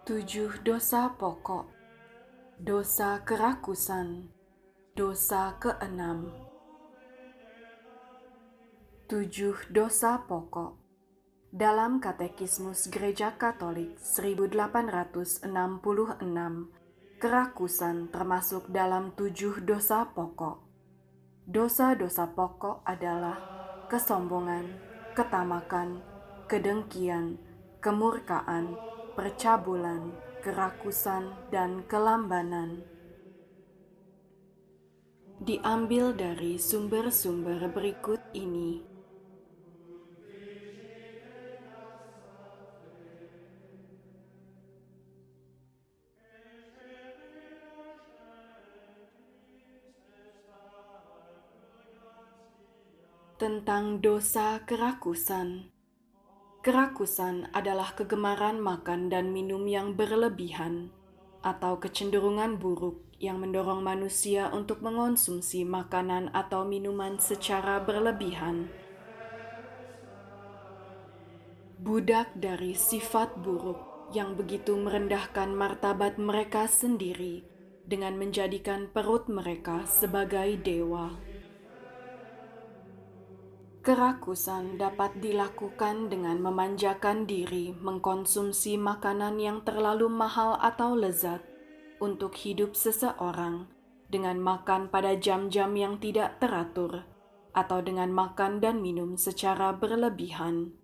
7 dosa pokok. Dosa kerakusan. Dosa keenam. 7 dosa pokok. Dalam Katekismus Gereja Katolik 1866, kerakusan termasuk dalam 7 dosa pokok. Dosa-dosa pokok adalah kesombongan, ketamakan, kedengkian, kemurkaan, percabulan, kerakusan, dan kelambanan. Diambil dari sumber-sumber berikut ini. Tentang dosa kerakusan. Kerakusan adalah kegemaran makan dan minum yang berlebihan, atau kecenderungan buruk yang mendorong manusia untuk mengonsumsi makanan atau minuman secara berlebihan. Budak dari sifat buruk yang begitu merendahkan martabat mereka sendiri dengan menjadikan perut mereka sebagai dewa. Kerakusan dapat dilakukan dengan memanjakan diri mengkonsumsi makanan yang terlalu mahal atau lezat untuk hidup seseorang, dengan makan pada jam-jam yang tidak teratur, atau dengan makan dan minum secara berlebihan.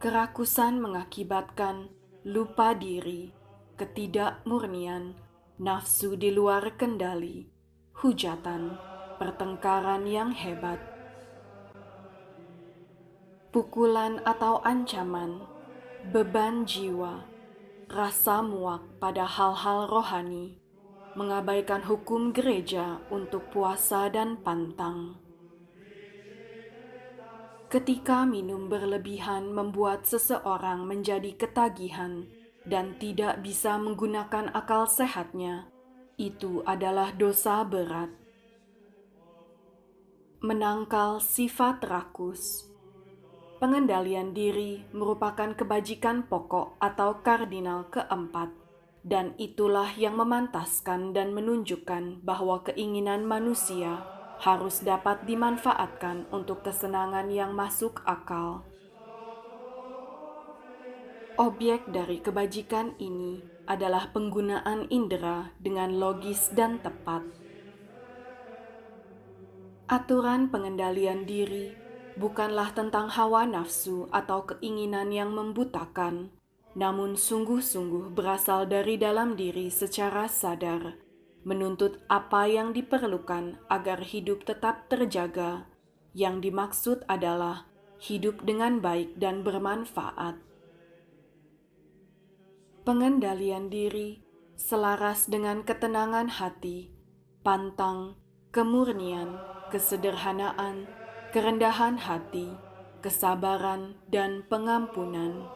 Kerakusan mengakibatkan lupa diri, ketidakmurnian, nafsu di luar kendali, hujatan, pertengkaran yang hebat, pukulan atau ancaman, beban jiwa, rasa muak pada hal-hal rohani, mengabaikan hukum gereja untuk puasa dan pantang. Ketika minum berlebihan membuat seseorang menjadi ketagihan dan tidak bisa menggunakan akal sehatnya, itu adalah dosa berat. Menangkal sifat rakus. Pengendalian diri merupakan kebajikan pokok atau kardinal keempat, dan itulah yang memantaskan dan menunjukkan bahwa keinginan manusia harus dapat dimanfaatkan untuk kesenangan yang masuk akal. Objek dari kebajikan ini adalah penggunaan indera dengan logis dan tepat. Aturan pengendalian diri bukanlah tentang hawa nafsu atau keinginan yang membutakan, namun sungguh-sungguh berasal dari dalam diri secara sadar, menuntut apa yang diperlukan agar hidup tetap terjaga. Yang dimaksud adalah hidup dengan baik dan bermanfaat. Pengendalian diri selaras dengan ketenangan hati, pantang, kemurnian, kesederhanaan, kerendahan hati, kesabaran, dan pengampunan.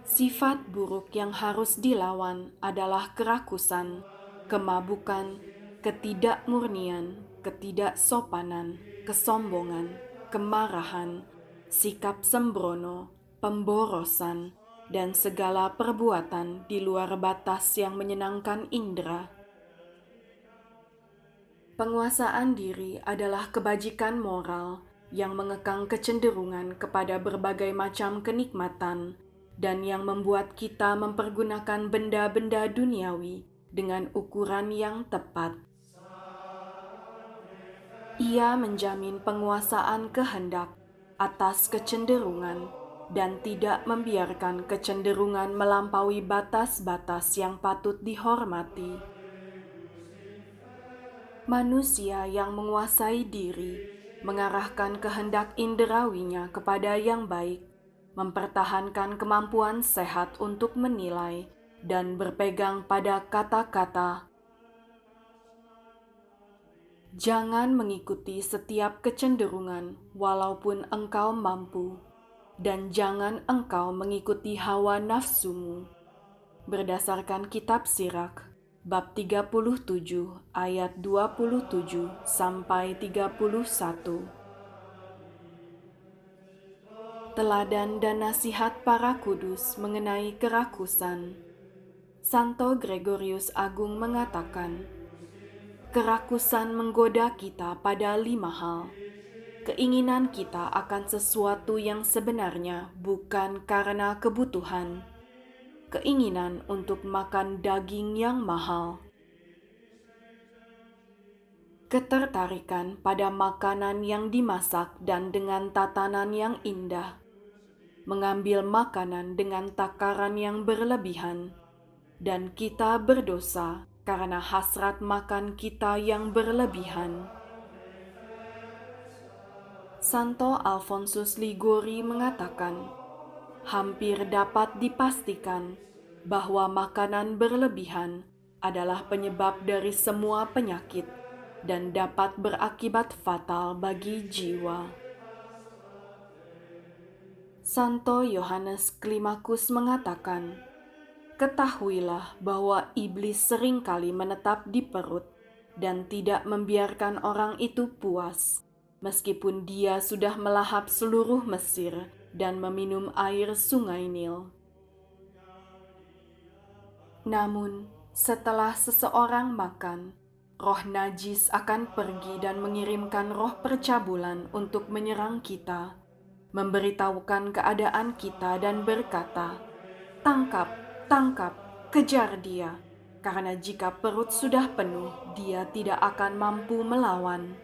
Sifat buruk yang harus dilawan adalah kerakusan, kemabukan, ketidakmurnian, ketidaksopanan, kesombongan, kemarahan, sikap sembrono, pemborosan, dan segala perbuatan di luar batas yang menyenangkan indera. Penguasaan diri adalah kebajikan moral yang mengekang kecenderungan kepada berbagai macam kenikmatan dan yang membuat kita mempergunakan benda-benda duniawi dengan ukuran yang tepat. Ia menjamin penguasaan kehendak atas kecenderungan dan tidak membiarkan kecenderungan melampaui batas-batas yang patut dihormati. Manusia yang menguasai diri mengarahkan kehendak inderawinya kepada yang baik, mempertahankan kemampuan sehat untuk menilai dan berpegang pada kata-kata. Jangan mengikuti setiap kecenderungan walaupun engkau mampu, dan jangan engkau mengikuti hawa nafsumu. Berdasarkan Kitab Sirak, bab 37 ayat 27 sampai 31. Teladan dan nasihat para kudus mengenai kerakusan. Santo Gregorius Agung mengatakan, kerakusan menggoda kita pada 5 hal. Keinginan kita akan sesuatu yang sebenarnya bukan karena kebutuhan. Keinginan untuk makan daging yang mahal. Ketertarikan pada makanan yang dimasak dan dengan tatanan yang indah. Mengambil makanan dengan takaran yang berlebihan. Dan kita berdosa karena hasrat makan kita yang berlebihan. Santo Alfonsus Liguori mengatakan, hampir dapat dipastikan bahwa makanan berlebihan adalah penyebab dari semua penyakit dan dapat berakibat fatal bagi jiwa. Santo Yohanes Klimakus mengatakan, ketahuilah bahwa iblis seringkali menetap di perut dan tidak membiarkan orang itu puas, meskipun dia sudah melahap seluruh Mesir dan meminum air sungai Nil. Namun, setelah seseorang makan, roh najis akan pergi dan mengirimkan roh percabulan untuk menyerang kita, memberitahukan keadaan kita dan berkata, tangkap, tangkap, kejar dia, karena jika perut sudah penuh, dia tidak akan mampu melawan.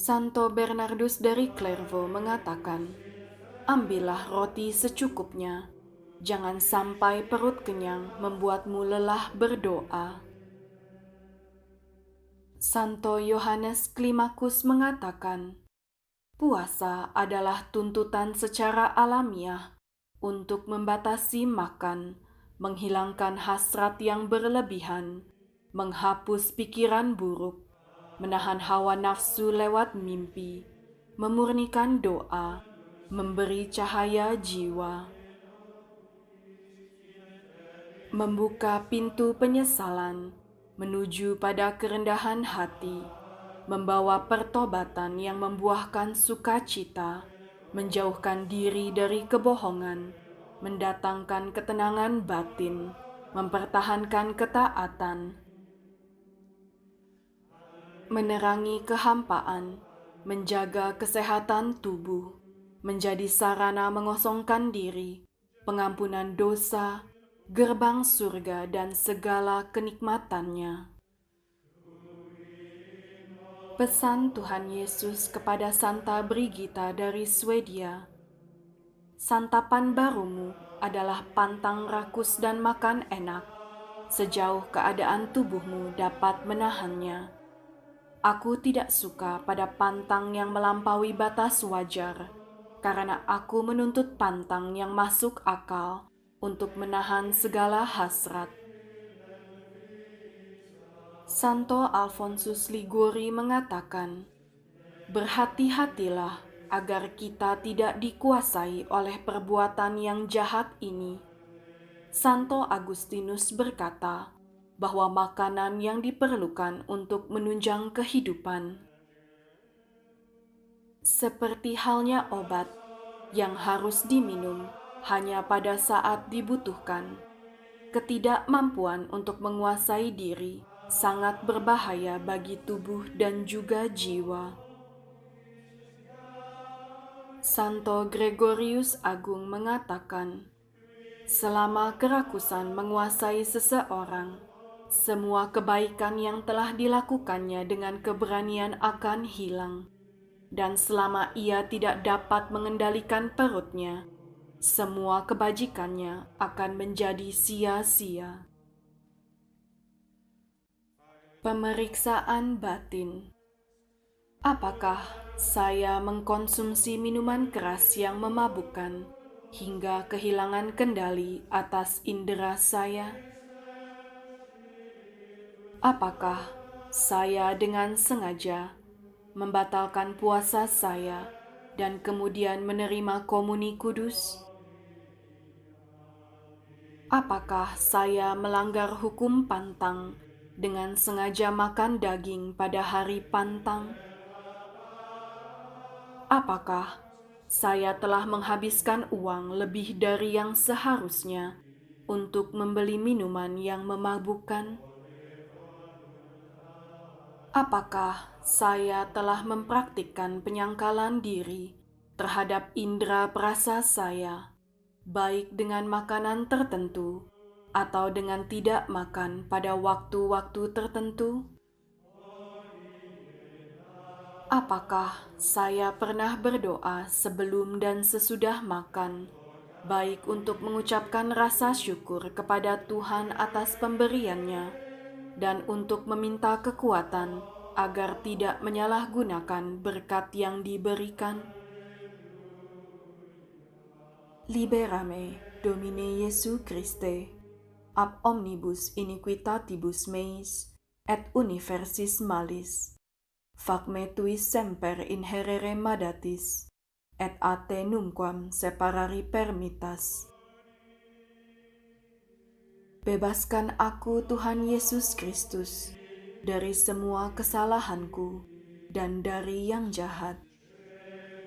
Santo Bernardus dari Clairvaux mengatakan, ambillah roti secukupnya, jangan sampai perut kenyang membuatmu lelah berdoa. Santo Yohanes Klimakus mengatakan, puasa adalah tuntutan secara alamiah untuk membatasi makan, menghilangkan hasrat yang berlebihan, menghapus pikiran buruk, menahan hawa nafsu lewat mimpi, memurnikan doa, memberi cahaya jiwa, membuka pintu penyesalan, menuju pada kerendahan hati, membawa pertobatan yang membuahkan sukacita, menjauhkan diri dari kebohongan, mendatangkan ketenangan batin, mempertahankan ketaatan, menerangi kehampaan, menjaga kesehatan tubuh, menjadi sarana mengosongkan diri, pengampunan dosa, gerbang surga dan segala kenikmatannya. Pesan Tuhan Yesus kepada Santa Brigita dari Swedia. Santapan barumu adalah pantang rakus dan makan enak, sejauh keadaan tubuhmu dapat menahannya. Aku tidak suka pada pantang yang melampaui batas wajar, karena aku menuntut pantang yang masuk akal untuk menahan segala hasrat. Santo Alfonsus Liguori mengatakan, berhati-hatilah agar kita tidak dikuasai oleh perbuatan yang jahat ini. Santo Agustinus berkata, bahwa makanan yang diperlukan untuk menunjang kehidupan, seperti halnya obat yang harus diminum hanya pada saat dibutuhkan. Ketidakmampuan untuk menguasai diri sangat berbahaya bagi tubuh dan juga jiwa. Santo Gregorius Agung mengatakan, selama kerakusan menguasai seseorang, semua kebaikan yang telah dilakukannya dengan keberanian akan hilang. Dan selama ia tidak dapat mengendalikan perutnya, semua kebajikannya akan menjadi sia-sia. Pemeriksaan batin. Apakah saya mengkonsumsi minuman keras yang memabukkan hingga kehilangan kendali atas indera saya? Apakah saya dengan sengaja membatalkan puasa saya dan kemudian menerima komuni kudus? Apakah saya melanggar hukum pantang dengan sengaja makan daging pada hari pantang? Apakah Saya telah menghabiskan uang lebih dari yang seharusnya untuk membeli minuman yang memabukkan. Apakah saya telah mempraktikkan penyangkalan diri terhadap indera perasa saya, baik dengan makanan tertentu atau dengan tidak makan pada waktu-waktu tertentu? Apakah saya pernah berdoa sebelum dan sesudah makan, baik untuk mengucapkan rasa syukur kepada Tuhan atas pemberiannya, dan untuk meminta kekuatan agar tidak menyalahgunakan berkat yang diberikan? Liberame, Domine Jesu Christe, ab omnibus iniquitatibus meis, et universis malis. Fac me tuis semper inherere madatis, et a te numquam separari permittas. Bebaskan aku, Tuhan Yesus Kristus, dari semua kesalahanku dan dari yang jahat.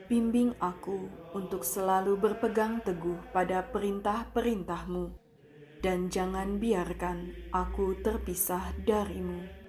Bimbing aku untuk selalu berpegang teguh pada perintah-perintah-Mu, dan jangan biarkan aku terpisah dari-Mu.